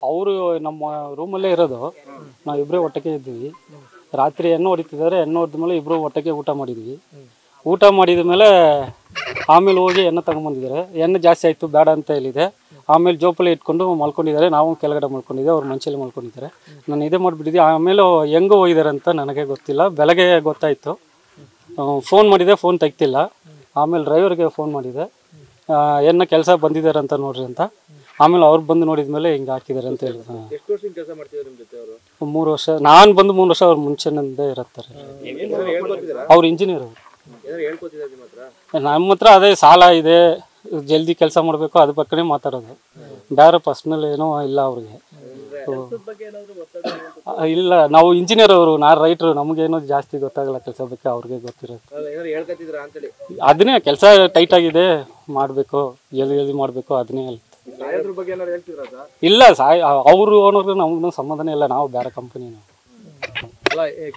ಅವರು ನಮ್ಮ ರೂಮಲ್ಲೇ ಇರೋದು, ನಾವಿಬ್ಬರೇ ಒಟ್ಟಿಗೆ ಇದ್ವಿ. ರಾತ್ರಿ ಎಣ್ಣೆ ಹೊಡಿತಿದ್ದಾರೆ, ಎಣ್ಣೆ ಹೊಡೆದ ಮೇಲೆ ಇಬ್ಬರು ಒಟ್ಟಿಗೆ ಊಟ ಮಾಡಿದ್ವಿ. ಊಟ ಮಾಡಿದ ಮೇಲೆ ಆಮೇಲೆ ಹೋಗಿ ಎಣ್ಣೆ ತಗೊಂಬಂದಿದ್ದಾರೆ. ಎಣ್ಣೆ ಜಾಸ್ತಿ ಆಯಿತು ಬೇಡ ಅಂತ ಹೇಳಿದೆ. ಆಮೇಲೆ ಜೋಪಲ್ಲಿ ಇಟ್ಕೊಂಡು ಮಲ್ಕೊಂಡಿದ್ದಾರೆ. ನಾವು ಕೆಳಗಡೆ ಮಲ್ಕೊಂಡಿದ್ದೆ, ಅವ್ರು ಮಂಚಲ್ಲಿ ಮಲ್ಕೊಂಡಿದ್ದಾರೆ. ನಾನು ಇದೇ ಮಾಡಿಬಿಟ್ಟಿದ್ದೆ. ಆಮೇಲೆ ಹೆಂಗೆ ಹೋಗಿದ್ದಾರೆ ಅಂತ ನನಗೆ ಗೊತ್ತಿಲ್ಲ. ಬೆಳಗ್ಗೆ ಗೊತ್ತಾಯಿತು. ಫೋನ್ ಮಾಡಿದೆ, ಫೋನ್ ತೆಗ್ತಿಲ್ಲ. ಆಮೇಲೆ ಡ್ರೈವರ್ಗೆ ಫೋನ್ ಮಾಡಿದೆ, ಎಣ್ಣೆ ಕೆಲಸ ಬಂದಿದ್ದಾರೆ ಅಂತ ನೋಡ್ರಿ ಅಂತ. ಆಮೇಲೆ ಅವ್ರು ಬಂದು ನೋಡಿದ ಮೇಲೆ ಹಿಂಗೆ ಹಾಕಿದ್ದಾರೆ ಅಂತ ಹೇಳಿ. 3 ವರ್ಷ. ನಾನು ಬಂದು 3 ವರ್ಷ, ಅವ್ರು ಮುಂಚೆನಿಂದ ಇರುತ್ತಾರೆ. ಅವ್ರು ಇಂಜಿನಿಯರ್. ನಮ್ಮ ಹತ್ರ ಅದೇ ಸಾಲ ಇದೆ, ಜಲ್ದಿ ಕೆಲಸ ಮಾಡಬೇಕು, ಅದ್ರ ಬಗ್ಗೆ ಮಾತಾಡೋದು. ಬೇರೆ ಪರ್ಸ್ನಲ್ ಏನೋ ಇಲ್ಲ ಅವ್ರಿಗೆ. ಇಲ್ಲ, ನಾವು ಇಂಜಿನಿಯರ್, ಅವರು ನಾನು ರೈಟ್ರು. ನಮಗೇನೋ ಜಾಸ್ತಿ ಗೊತ್ತಾಗಲ್ಲ ಕೆಲಸ ಬಗ್ಗೆ, ಅವ್ರಿಗೆ ಗೊತ್ತಿರೋದು. ಅದನ್ನೇ ಕೆಲಸ ಟೈಟ್ ಆಗಿದೆ, ಮಾಡಬೇಕು, ಜಲ್ದಿ ಮಾಡಬೇಕು, ಅದನ್ನೇ ಹೇಳ್ತಾರೆ. ಇಲ್ಲ, ಅವರು ಓನರ್ಗೆ ನಮಗೂ ಸಂಬಂಧನೇ ಇಲ್ಲ. ನಾವು ಬೇರೆ ಕಂಪನಿ.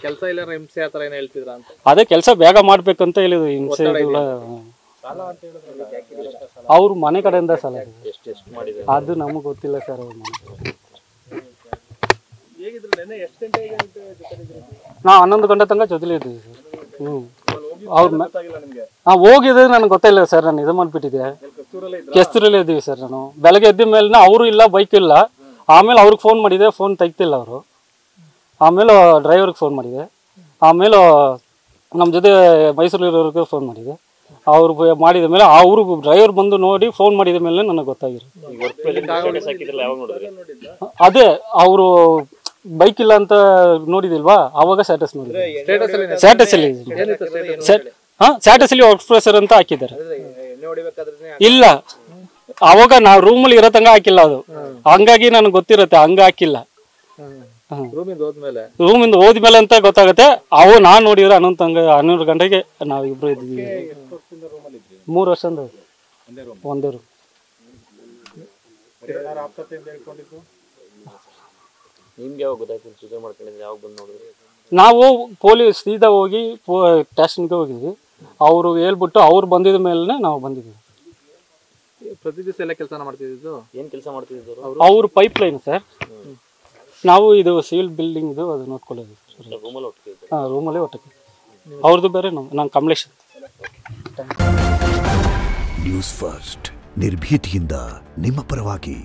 ಕೆಲಸ ಇಲ್ಲ ಹಿಂಸೆ ಆತರ ಏನೋ ಹೇಳ್ತಿದ್ರ ಅಂತ. ಅದೇ ಕೆಲಸ ಬೇಗ ಮಾಡ್ಬೇಕಂತ ಹೇಳಿದ್ರು. ಹಿಂಸೆ ಇಲ್ಲ. ಅವ್ರ ಮನೆ ಕಡೆಯಿಂದ ಸಾಲ ಅದು ನಮಗೆ ಗೊತ್ತಿಲ್ಲ ಸರ್. ಅವ್ರ ಮನೆ ನಾವು 11 ಗಂಟೆ ತನಕ ಜೊತೆಲಿ ಇದ್ದೀವಿ ಸರ್. ಹೋಗಿದ್ರೆ ನನಗೆ ಗೊತ್ತಿಲ್ಲ ಸರ್. ನಾನು ಇದು ಮಾಡಿಬಿಟ್ಟಿದ್ದೆ, ಕೆಸ್ತೂರಲ್ಲಿ ಇದ್ದೀವಿ ಸರ್. ನಾನು ಬೆಳಗ್ಗೆ ಎದ್ದ ಮೇಲೆ ಅವರು ಇಲ್ಲ, ಬೈಕ್ ಇಲ್ಲ. ಆಮೇಲೆ ಅವ್ರಿಗೆ ಫೋನ್ ಮಾಡಿದೆ, ಫೋನ್ ತೆಗ್ತಿಲ್ಲ ಅವರು. ಆಮೇಲೆ ಡ್ರೈವರ್ಗೆ ಫೋನ್ ಮಾಡಿದೆ. ಆಮೇಲೆ ನಮ್ಮ ಜೊತೆ ಮೈಸೂರಲ್ಲಿರೋರಿಗೆ ಫೋನ್ ಮಾಡಿದೆ. ಅವ್ರು ಮಾಡಿದ ಮೇಲೆ ಅವರು ಡ್ರೈವರ್ ಬಂದು ನೋಡಿ ಫೋನ್ ಮಾಡಿದ ಮೇಲೆ ನನಗೆ ಗೊತ್ತಾಗಿರೋದು. ಅದೇ ಅವರು ಬೈಕ್ ಇಲ್ಲ ಅಂತ ನೋಡಿದಿಲ್ವಾ, ಅವಾಗ ಸ್ಟೇಟಸ್ ನೋಡಿದ್ರು. ಸ್ಟೇಟಸಲ್ಲಿ ಸ್ಟೇಟಸಲ್ಲಿ ಎಕ್ಸ್ಪ್ರೆಸರ್ ಅಂತ ಹಾಕಿದ್ದಾರೆ. ಇಲ್ಲ, ಅವಾಗ ನಾವು ರೂಮಲ್ಲಿ ಇರೋ ತಂಗ ಹಾಕಿಲ್ಲ ಅದು. ಹಂಗಾಗಿ ನನಗೆ ಗೊತ್ತಿರುತ್ತೆ, ಹಂಗ ಹಾಕಿಲ್ಲ. ರೂಮಿಂದ ಹೋದ್ಮೇಲೆ ಅಂತ ಗೊತ್ತಾಗುತ್ತೆ. ಅವು ನಾನು ನೋಡಿದ್ರೆ 11 ಗಂಟೆಗೆ ನಾವಿಬ್ರು ಇದ್ದೀವಿ. 3 ವರ್ಷದಿಂದ ಒಂದೇ ರೂಮ್. ನಾವು ಪೊಲೀಸ್ ಸೀದಾ ಹೋಗಿ ಸ್ಟೇಷನ್ಗೆ ಹೋಗಿದ್ವಿ. ಅವರು ಹೇಳ್ಬಿಟ್ಟು ಅವ್ರು ಬಂದಿದ ಮೇಲೆ ನಾವು ಬಂದಿದ್ವಿ. ಪ್ರತಿ ದಿವಸ ಎಲ್ಲ ಕೆಲಸ ಮಾಡ್ತಿದ್ದು. ಏನ್ ಕೆಲಸ ಮಾಡ್ತಿದ್ರು? ಅವ್ರು ಪೈಪ್ ಲೈನ್ ಸರ್. ನಾವು ಇದು ಸಿವಿಲ್ ಬಿಲ್ಡಿಂಗ್ದು ಅದು ನೋಡ್ಕೊಳ್ಳೋದು. ಹಾಂ, ರೂಮಲ್ಲೇ ಒಟ್ಟಿಗೆ. ಅವ್ರದ್ದು ಬೇರೆ, ನಾನು ಕಮಲೇಶ್. ನ್ಯೂಸ್ ಫಸ್ಟ್, ನಿರ್ಭೀತಿಯಿಂದ ನಿಮ್ಮ ಪರವಾಗಿ.